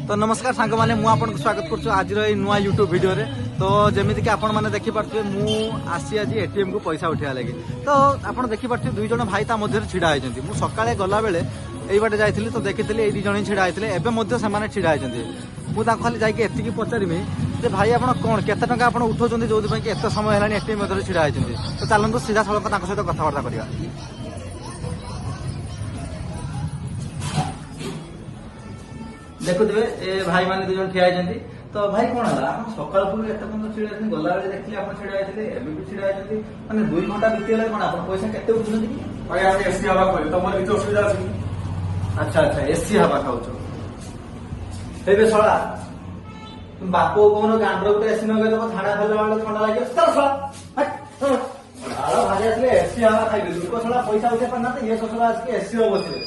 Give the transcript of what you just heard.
तो नमस्कार सांग मैंने मुझे स्वागत करुँ आज नुआ यूट्यूब वीडियो रे। तो जमीक कि आपण मैंने देखिपे मुझे आज एटीएम को पैसा उठा लगे। तो आप देखिपे दुई जन भाई मध्य छिड़ा होती मुझे सकाଳେ गला बेले यही बाटे जाइली तो देखी ये दुई जन छिड़ा होते एवं छिड़ा होती मुझे खाली जाकि पचारमी जे भाई आप कौन केते टंका आप उठाऊँ जो कि एत समय है एटीएम मध्य छिड़ा होती। तो चलते सीधा सड़क सहित कथबार्ता करवा। देखुए ए भाई मैंने दुई जन ठिया होती। तो भाई कौन है सकाल एत छिड़ा गला देखिए आप छिड़ा होते एवं भी छिड़ा होती मैंने 2 घंटा बीतीगला कौन आप पैसा केते उठुଛନ୍ତି कि भाई आप एसी हवा कह तुम किसी असुविधा अच्छी। अच्छा अच्छा एसी हवा खाऊ हे शला तुम बाप कौन गांडर गोटे एसी नगे तो झाड़ा फैला बेले ठंडा लगे भाई आसले एसी हवा खाइबे लोक शला पैसा उठे पाना ये शला आज एसी बसवे